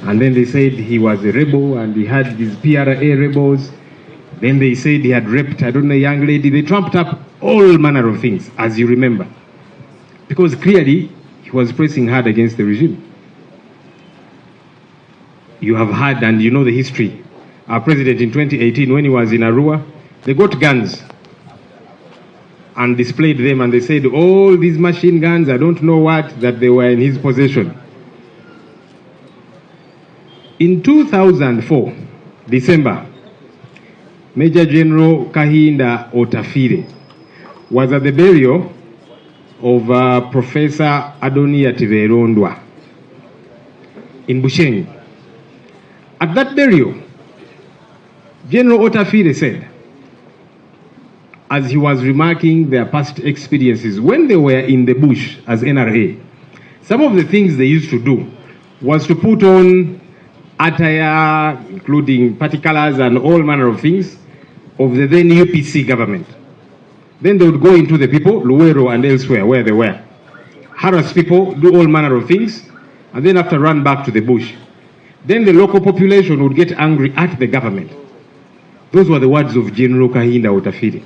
And then they said he was a rebel and he had these PRA rebels. Then they said he had raped, I don't know, a young lady. They trumped up all manner of things, as you remember. Because clearly, he was pressing hard against the regime. You have heard and you know the history. Our president in 2018, when he was in Arua, they got guns and displayed them, and they said, all these machine guns, I don't know what, that they were in his possession. In 2004, December, Major General Kahinda Otafire was at the burial of Professor Adonia Tiverondwa in Bushenyi. At that burial, General Otafire said, as he was remarking their past experiences when they were in the bush as NRA, some of the things they used to do was to put on attire, including party colors and all manner of things, of the then UPC government. Then they would go into the people, Luwero and elsewhere, where they were, harass people, do all manner of things, and then after run back to the bush. Then the local population would get angry at the government. Those were the words of General Kahinda Otafire,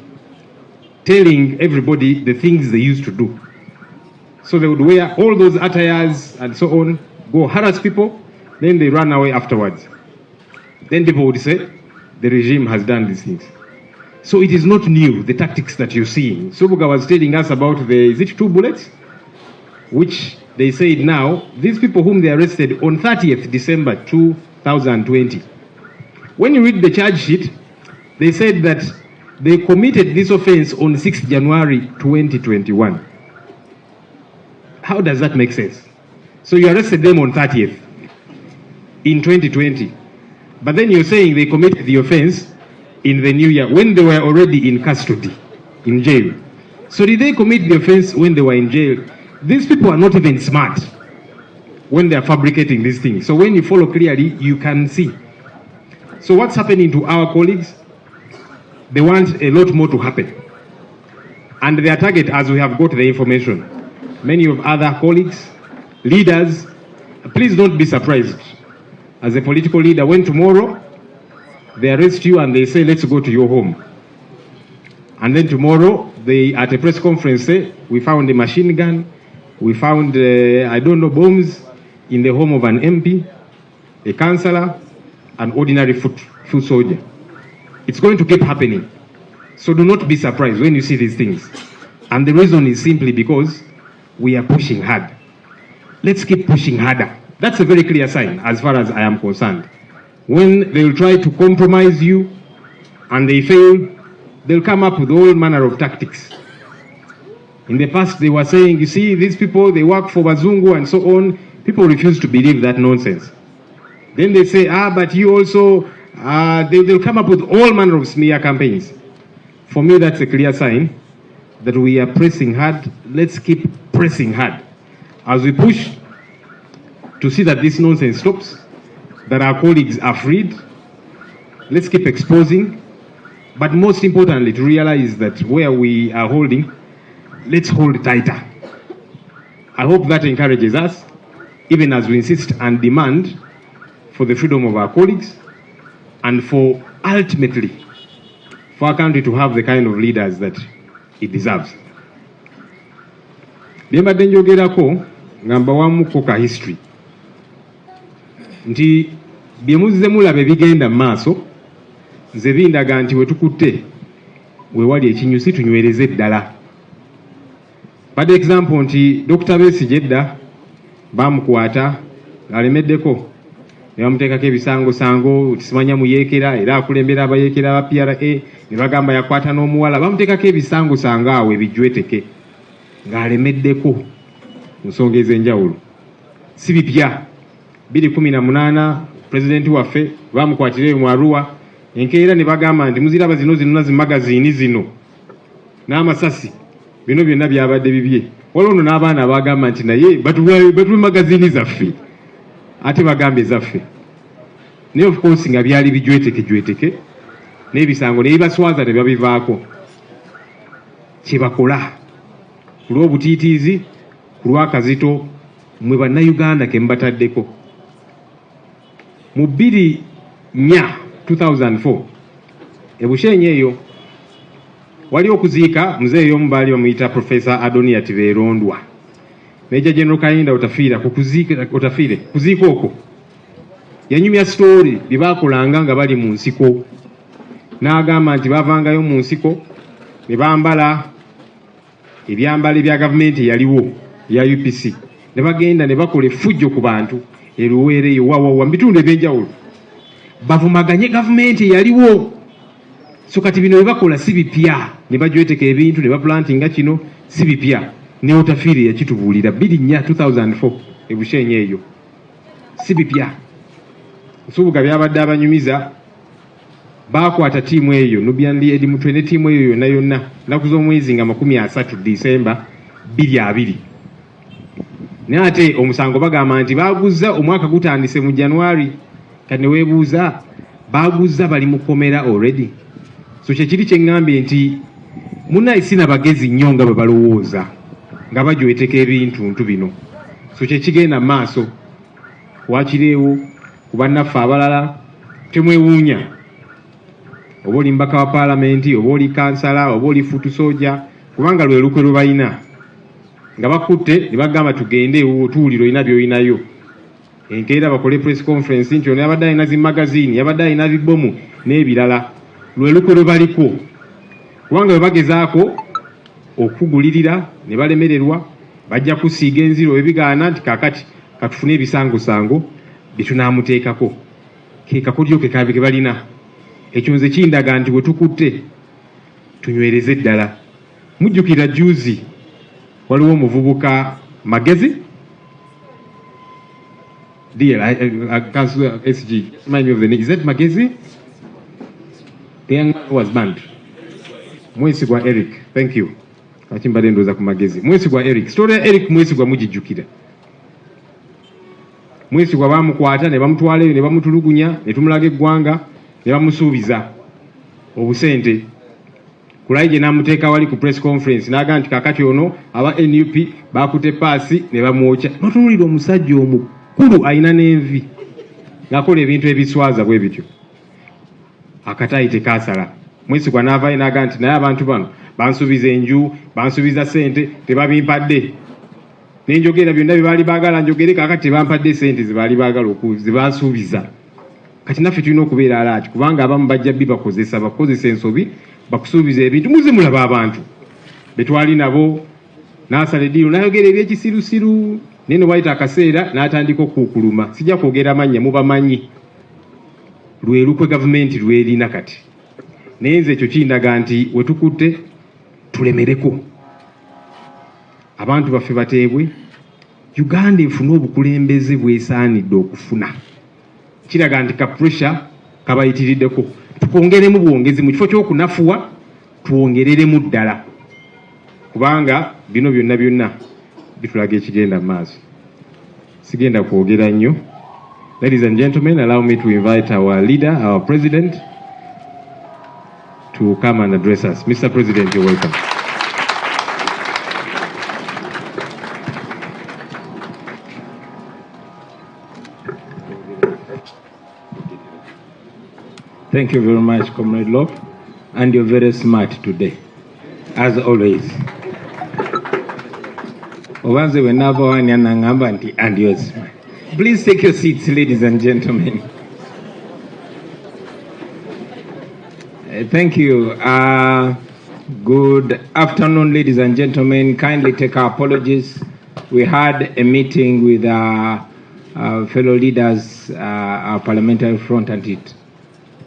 telling everybody the things they used to do. So they would wear all those attires and so on, go harass people, then they run away afterwards. Then people would say, the regime has done these things. So it is not new, the tactics that you're seeing. Subuga was telling us about the, is it 2 bullets? Which they said now, these people whom they arrested on 30th December 2020. When you read the charge sheet, they said that they committed this offense on 6th January 2021. How does that make sense? So you arrested them on 30th in 2020. But then you're saying they committed the offense in the new year when they were already in custody, in jail. So did they commit the offense when they were in jail? These people are not even smart when they are fabricating these things. So when you follow clearly, you can see. So what's happening to our colleagues? They want a lot more to happen. And their target, as we have got the information, many of other colleagues, leaders, please don't be surprised. As a political leader, when tomorrow they arrest you and they say, let's go to your home. And then tomorrow, they at a press conference say, we found a machine gun, we found, I don't know, bombs in the home of an MP, a councillor, an ordinary foot soldier. It's going to keep happening. So do not be surprised when you see these things. And the reason is simply because we are pushing hard. Let's keep pushing harder. That's a very clear sign as far as I am concerned. When they will try to compromise you and they fail, they'll come up with all manner of tactics. In the past, they were saying, you see, these people, they work for Bazungu and so on. People refuse to believe that nonsense. Then they say, but you also, they'll come up with all manner of smear campaigns. For me, that's a clear sign that we are pressing hard. Let's keep pressing hard as we push to see that this nonsense stops, that our colleagues are freed. Let's keep exposing, but most importantly, to realize that where we are holding, let's hold tighter. I hope that encourages us, even as we insist and demand for the freedom of our colleagues and for ultimately for our country to have the kind of leaders that it deserves. Byembadde njogerako ngamba wamuko ka history nti byemuzize mulaba ebigenda mu maaso nze bindaga nti wetukutte wewali ekinyusi tunywereze eddala. Bad example nti Dr. Besigye edda bamukwata alemeddeko ne bamuteekako ebisangosango tisimanya muyeekera era akulembera abayeekera aba PRA ne bagamba yakwata n'omuwala bamuteekako ebisangosango awo ebijweteke ng'alemeddeko mu nsonga ez'enjawulo. Si bipya 2018 pulezidenti waffe bamukwatira mu Arua enkeera ne bagamba nti muziraba zino zino zi magazini zino n'amasasi bino byonna byabadde bibye. Waliwo nno n'abaana bagamba nti naye batuwe magazini zaffe ate bagambe zaffe. Naye of course nga byali bijweteke n'ebisango ne bibaswaza ne babivaako. Kye bakola ku lw'obutiitiizi ku lw'akazito mmwe bannayuganda ke mubataddeko. mu 2004 ebushenye eyo wali okuziika muzeeyo omu baali bamuyita Professor Adonia Tiberondwa. Major General Kahinda Otafiire kuziika okwo yanyumya story bye baakolanga nga bali mu nsiko, n'agamba nti bavangayo mu nsiko ne bambala ebyambalo ebya gavumenti yaliwo ya UPC, ne bagenda ne bakola effujjo ku bantu eruweere eyo wawawa mu bitundu ebyenjawulo, bavumaganye gavumenti yaliwo. So kati bino bebakola si bipya, ne bajweteka ebintu ne baplantinga kino si bipya. Ne Otafiire yakitubuulira 2004 ebushenye eyo si bipya. Nsubuga byabadde abanyumiza bakwata tiimu eyo Nubian Edi Mutwe ne tiimu eyo yonna yonna naku z'omwezi nga 30 December 2020. Naye ate omusango bagamba nti baaguzza omwaka gutandise mu January, kati ne weebuuza baaguzza bali mu komera already. So kyekiri kye ngambye nti munaye sina bagezi nnyo nga bwe balowooza nga bajweteka ebintu bino. So kyekigenda maaso wakireewo ku bannaffe abalala temwewuunya, oba oli mbaka wa paalamenti, oba oli kansala, oba oli fuutu soja, kubanga lwe lukwe lwe balina nga bakutte ne bagamba tugende tuwulire olina by'olinayo. Enkeera bakole press conference nti ono yabadde alina zimagazini, yabadde alina bibomu n'ebirala. Lwe lukwe lwe baliko, kubanga bwe bagezaako okugulirira ne balemererwa bajja kusiiga enziro ebigaana nti kaakati katufune ebisangosango bye tunaamuteekako. Ke kakodyo ke kabe ke balina. Ekyo nze kindaga nti bwe tukutte tunywereze ddala. Mujjukira juzi waliwo omuvubuka Magezi, Councillor SG, remind me of the name. Is that Magezi? The young man who was banned. Mwesigwa Eric, thank you. Kachimbale ndoza ku Magezi. Mwesigwa Eric. Story ya Eric Mwesigwa mujijjukira. Mwesigwa bamukwata ne bamutwala ne bamutulugunya ne tumulaga eggwanga ne bamusuubiza obusente. Kulaije namuteeka wali ku press conference n'agamba nti kakati ono aba NUP baakute paasi ne bamwokya. Notunulira omusajja omukulu ayina n'envi ng'akola ebintu ebiswaza bwe bityo. Akatayi tekasala. Mwesigwa n'avaayo n'agamba nti naye abantu bano bansuubiza enju, bansuubiza sente, tebabimpadde. Nenjogera byonna bye baali baagala njogere, kaakati tebampadde sente ze baali baagala ze bansuubiza. Kati naffe tulina okubeera alaati, kubanga abamu bajja bakozesa ensobi bakusuubiza ebintu. Muze mulaba abantu be twali nabo, n'asala eddiiro n'ayogera eby'ekisirusiru, naye ne bwayita akaseera n'atandika okukuluma. Sijja kwogera mannya, mubamanyi. Lwe lukwe gavumenti lwerina kati. Naye nze ekyo kindaga nti we tukutte tulemereko. Abantu baffe bateebwe, Uganda efuna obukulembeze bwesaanidde okufuna. Kiraga nti ka pressure kabayitiriddeko. Tukongeremu bwongezi mu kifo ky'okunafuwa, tuwongereremu ddala. Kubanga bino byonna bitulaga ekigenda mu maaso. Sigenda kwogera nnyo. Ladies and gentlemen, allow me to invite our leader, our president, to come and address us. Mr. President, you're welcome. Thank you very much, Comrade Love, and you're very smart today, as always. And you're smart. Please take your seats, ladies and gentlemen. Thank you. Good afternoon, ladies and gentlemen. Kindly take our apologies. We had a meeting with our fellow leaders, our parliamentary front, and it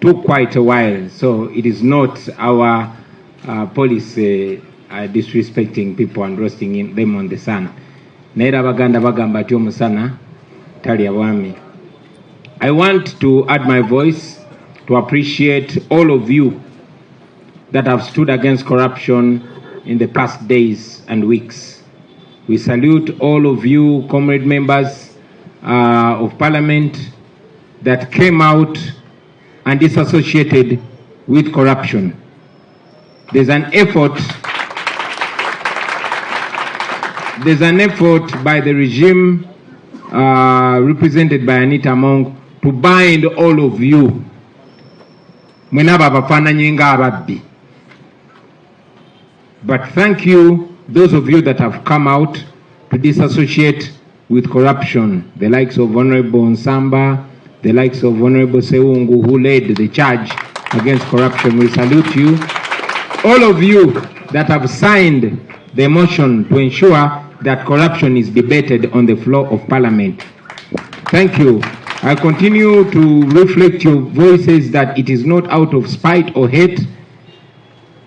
took quite a while. So it is not our policy disrespecting people and roasting them on the sun. I want to add my voice to appreciate all of you that have stood against corruption in the past days and weeks. We salute all of you, comrade members of parliament that came out and disassociated with corruption. There's an effort by the regime represented by Anita Among to bind all of you. Mwenaba bafananye nga ababbi. But thank you, those of you that have come out to disassociate with corruption, the likes of Honorable Nsamba, the likes of Honorable Seungu, who led the charge against corruption. We salute you. All of you that have signed the motion to ensure that corruption is debated on the floor of Parliament. Thank you. I continue to reflect your voices that it is not out of spite or hate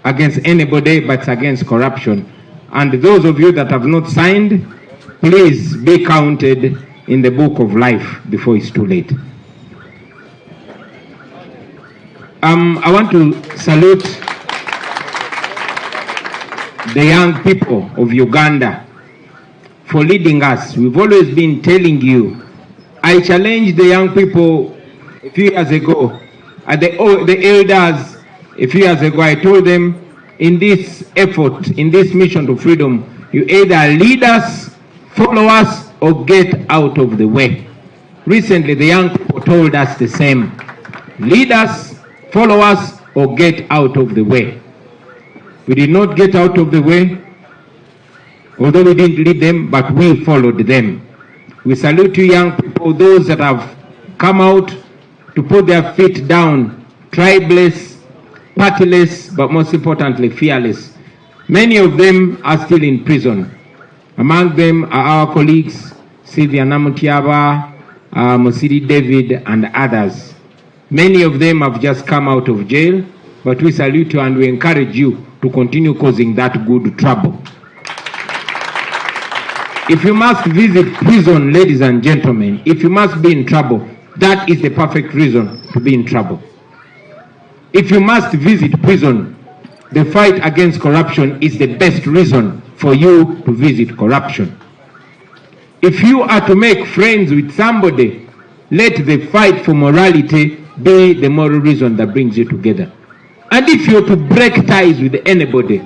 against anybody, but against corruption. And those of you that have not signed, please be counted in the book of life before it's too late. I want to salute the young people of Uganda for leading us. We've always been telling you. I challenged the young people a few years ago, the elders a few years ago. I told them, in this effort, in this mission to freedom, you either lead us, follow us, or get out of the way. Recently, the young people told us the same. Lead us, follow us, or get out of the way. We did not get out of the way, although we didn't lead them, but we followed them. We salute you, young people, those that have come out to put their feet down, tribeless, partyless, but most importantly, fearless. Many of them are still in prison. Among them are our colleagues, Sylvia Namutiaba, Mosiri David, and others. Many of them have just come out of jail, but we salute you and we encourage you to continue causing that good trouble. If you must visit prison, ladies and gentlemen, if you must be in trouble, that is the perfect reason to be in trouble. If you must visit prison, the fight against corruption is the best reason for you to visit corruption. If you are to make friends with somebody, let the fight for morality be the moral reason that brings you together. And if you're to break ties with anybody,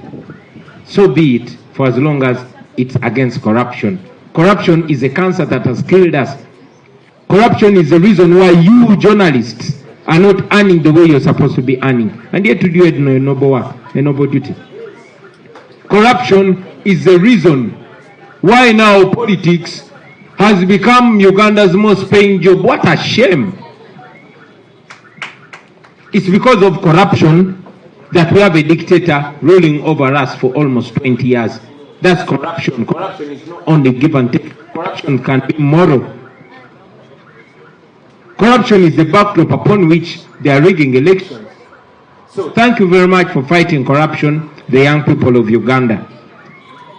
so be it, for as long as it's against corruption. Corruption is a cancer that has killed us. Corruption is the reason why you journalists are not earning the way you're supposed to be earning. And yet to do it no noble work, a noble duty. Corruption is the reason why now politics has become Uganda's most paying job. What a shame. It's because of corruption that we have a dictator ruling over us for almost 20 years. That's corruption. Corruption is not only give and take. Corruption can be moral. Corruption is the backdrop upon which they are rigging elections. So thank you very much for fighting corruption, the young people of Uganda.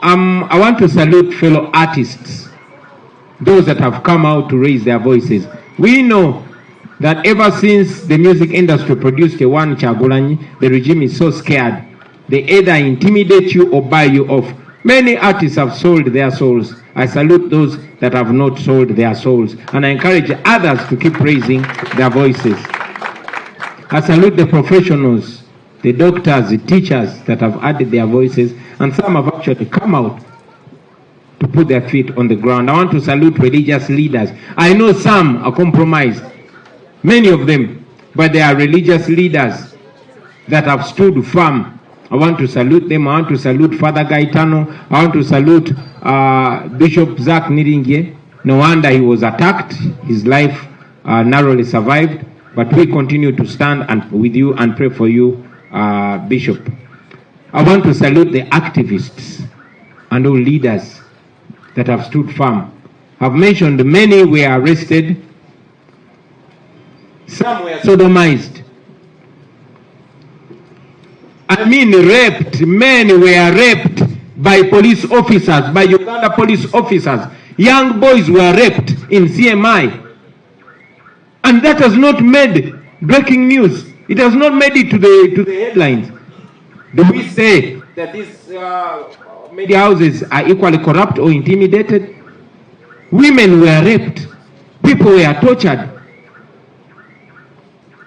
I want to salute fellow artists, those that have come out to raise their voices. We know that ever since the music industry produced a one Chagulanyi, the regime is so scared. They either intimidate you or buy you off. Many artists have sold their souls. I salute those that have not sold their souls. And I encourage others to keep raising their voices. I salute the professionals, the doctors, the teachers that have added their voices. And some have actually come out to put their feet on the ground. I want to salute religious leaders. I know some are compromised, many of them, but they are religious leaders that have stood firm. I want to salute them. I want to salute Father Gaetano. I want to salute Bishop Zach Niringie. No wonder he was attacked. His life narrowly survived. But we continue to stand with you and pray for you, Bishop. I want to salute the activists and all leaders that have stood firm. I've mentioned many were arrested. Some were sodomized. I mean raped. Many were raped by police officers, by Uganda police officers. Young boys were raped in CMI. And that has not made breaking news. It has not made it to the headlines. Do we say that these media houses are equally corrupt or intimidated? Women were raped. People were tortured.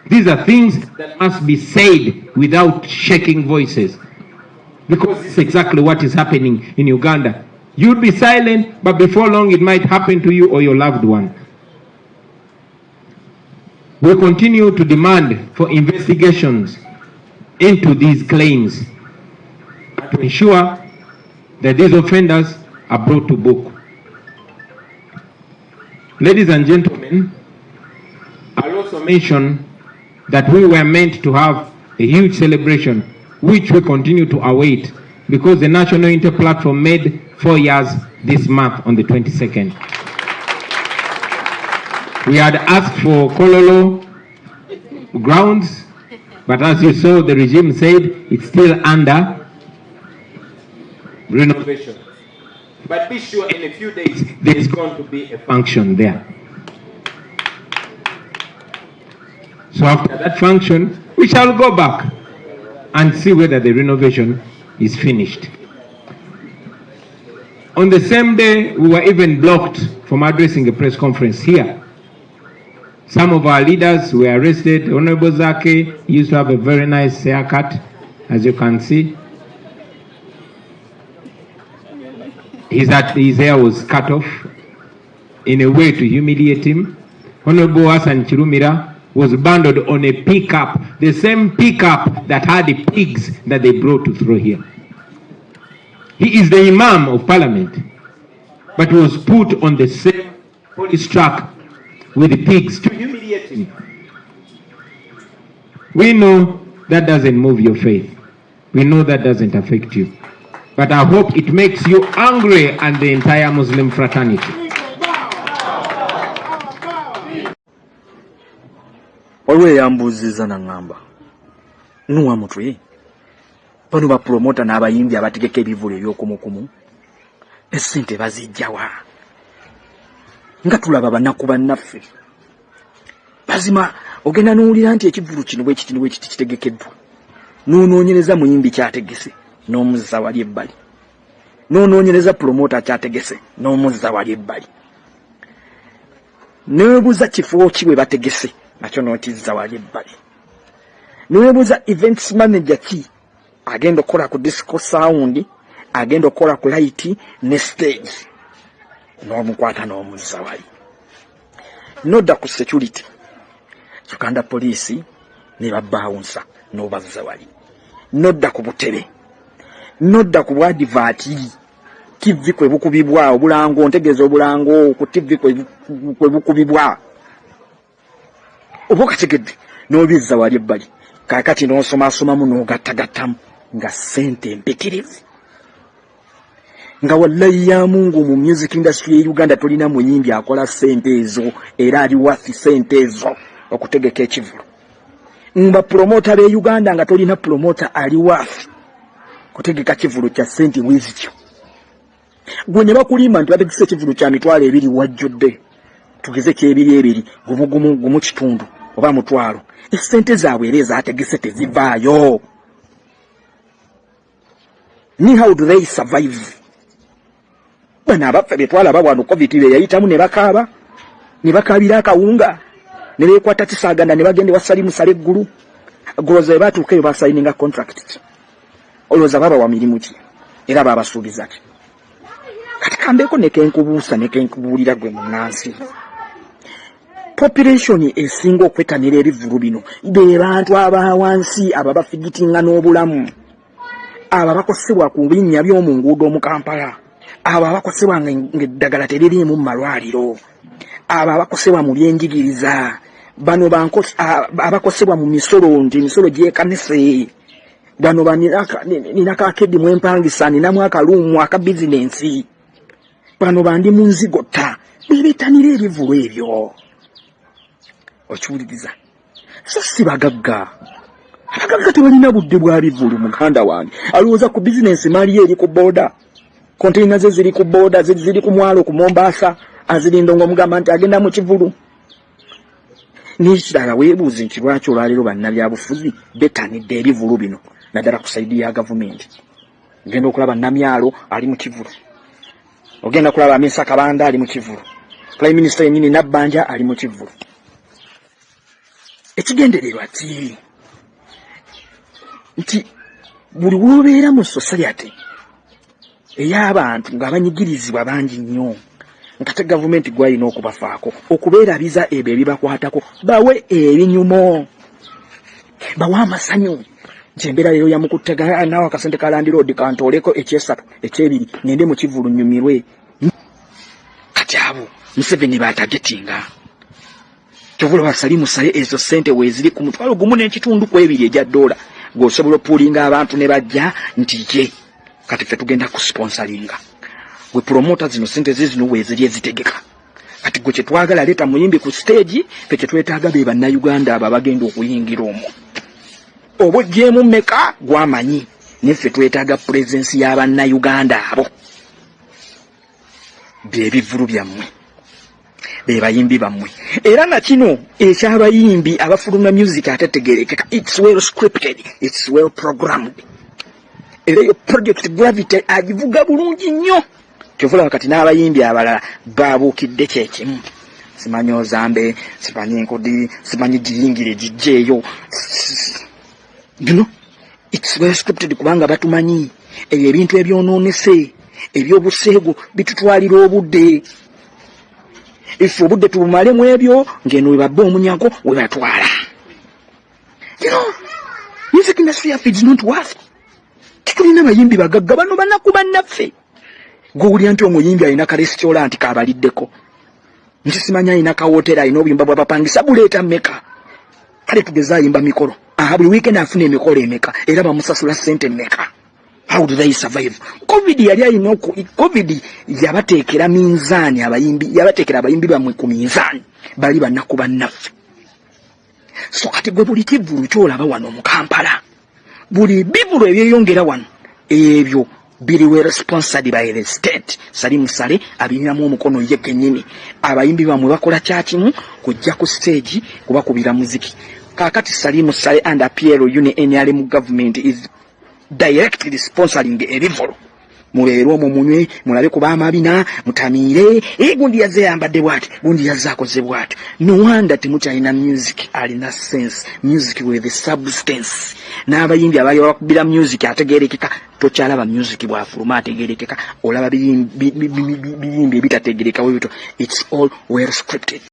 These are things that must be said without shaking voices. Because it's exactly what is happening in Uganda. You'd be silent, but before long it might happen to you or your loved one. We continue to demand for investigations into these claims to ensure that these offenders are brought to book. Ladies and gentlemen, I'll also mention that we were meant to have a huge celebration, which we continue to await, because the National Inter-Platform made 4 years this month on the 22nd. We had asked for Kololo grounds, but as you saw, the regime said it's still under renovation. But be sure in a few days there is going to be a function there. So after that function, we shall go back and see whether the renovation is finished. On the same day, we were even blocked from addressing a press conference here. Some of our leaders were arrested. Honorable Zake used to have a very nice haircut, as you can see. His hair was cut off in a way to humiliate him. Honorable Hassan Chirumira was bundled on a pickup, the same pickup that had the pigs that they brought to throw here. He is the Imam of Parliament, but was put on the same police truck with the pigs to humiliate him. We know that doesn't move your faith. We know that doesn't affect you. But I hope it makes you angry and the entire Muslim fraternity. Olwe yambuziza na ngamba. Nuwa mutwe. Pano ba promota na abayimbi abategeka ebivule by'okumukumu. Essente bazijjawa. Nga tulaba banaku bannaffe. Bazima ogenda n'owulira nti ekivulu kino bwe kiti kitegekeddwa. N'onoonyereza muyimbi kyategese n'omuzza wali ebbali. N'onoonyereza promota kyategese n'omuzza wali ebbali. Newebuuza kifo ki bwe bategese nakyo n'okizza wali ebbali. Newebuuza events manager ki agenda okukola ku disco sound, agenda okukola ku light ne stage, n'omukwata n'omuzza wali. Nodda ku security, Uganda police ne babbawunsa n'obazza wali. Nodda ku butebe, nodda ku bwadivert TV kwe bukubibwa obulango, ntegeeza obulango ku TV kwe bukubibwa. Oboka tegedde n'obizza wali ebbali. Kakati n'osomasomamu n'ogattagattamu nga ssente mpitirivu. Nga wallahi ya Mungu mu music industry ya Uganda tulina muyimbi akola ssente ezo era ali wafi ssente ezo okutegeka ekivulu. Mba promoter be Uganda nga tulina promoter ali wafi kutegeka kivulu kya ssente wizikyo. Gwe ne bakulimba nti bategese ekivulu kya mitwalo 2 wajjudde. Tugeze kyebiri gumu kitundu oba mutwalo. Essente zaabwe era ezaategese tezivaayo. Ni how do they survive? Bana abaffe betwalaba wano COVID yayitamu ne bakaaba, ne bakaabira akawunga, ne beekwata kisaaganda ne bagende wasalimu sale eggulu. Goloza batuukeyo basayininga contract. Olowooza baba wa mirimu ki? Era babasuubiza ki? Kati kambeeko nekenkubuusa nekenkubuulira gwe munnansi. Population esinga okwetanira ebivulu bino be bantu abawansi ababafigitinga n'obulamu, ababakosebwa ku binnya by'omu nguudo mu Kampala, ababakosebwa ng'eddagala teririimu mu malwaliro, ababakosebwa mu byenjigiriza, bano abakosebwa mu misolo nti emisolo gyekanise, bano nina kakeddi mu empangisa, ninamu akaluumu aka bizinensi, bano bandi mu nzigotta, beetanira ebivulu ebyo. Okiwuliriza, so si bagagga. Abagagga tebalina budde bwa bivulu muganda wange. Alowooza ku bizinensi mali eri ku booda, konteina ze ziri ku booda, ziri ku mwalo ku Mombasa, azirinda ng'omugamba nti agenda mu kivulu. N'ekirala weebuuze nti lwaki olwaleero bannabyabufuzi betanidde ebivulu bino naddala ku saidi ya gavumenti. Ogenda okulaba Namyalo ali mu kivulu, ogenda kulaba Amisa Kabanda ali mu kivulu, Prime Minister yennyini Nabbanja ali mu kivulu. Ekigendererwa ki nti buli w'obeera mu society ey'abantu ng'abanyigirizibwa bangi nnyo, nkate government gwalina okubafaako okubeerabiza ebyo ebibakwatako bawe ebinyumo bawe amasanyu nti embeera leero yamukuttega naawe akasente ka Land Road kantooleko ekyesatu ekyebiri ngende mu Kivulu nnyumirwe kati abo Museveni baatagetinga kyovula basali musale ezo sente weeziri ku mutwalo gumu n'ekitundu ku ebiri egya $, gw'osobola opuulinga abantu ne bajja nti ye kati ffe tugenda ku sponsoringa we promota zino sente zino weeziri ezitegeka kati gwe kye twagala leeta muyimbi ku stage ffe kye twetaaga be bannayuganda abo abagenda okuyingira omwo obujjeemu mmeka gwamanyi neffe twetaaga presence y'abannayuganda abo by'ebivulu byammwe be bayimbi bammwe era na kino ekyabayimbi abafuluma music atetegerekeka it's well scripted, it's well programmed era yo Project Gravity agivuga bulungi nnyo kyovula wakati n'abayimbi abalala baabuukidde kyekimu simanyi ozambe simanyi enkodi simanyi giyingire gijjeeyo it's well scripted kubanga batumanyi ebyo ebintu ebyonoonese ebyobuseego bitutwalira obudde ife obudde tubumale mu ebyo ngeno webabba omunyago webatwala music industry is not worth tulina bayimbi bagagga bano banaku bannaffe gwowulira nti omuyimbi alina ka restaurant kabaliddeko nti simanya alina ka hotel alina obuyimba bwabapangisa buleeta mmeka kale tugeza ayimba mikolo buli weekend afuna emikolo emeka era bamusasula sente mmeka. How do they survive? COVID yali alina COVID yabateekera minzaani abayimbi yabateekera abayimbi bamwe ku minzaani bali bannaku bannaffe. So kati gwe buli kivulu kyolaba wano mu Kampala buli bivulu ebyeyongera wano ebyo biri were sponsored by the state. Sali musale abirinamu omukono ye kennyini abayimbi bamwe bakola kyakimu kujja ku stage kubakubira muziki. Kakati Sali musale and PLO union mu government is directly sponsoring ebivolo muleero mu munywe mulabe kuba amabina mutamiire gundi yazze yambadde bwati gundi yazze akoze bwati. No wonder temukyalina music alina sense, music with the substance. N'abayimbi abali bakubira music ategerekeka tokyalaba music bwafuluma ategerekeka olaba biyimbi ebitategereka webito. It's all well scripted.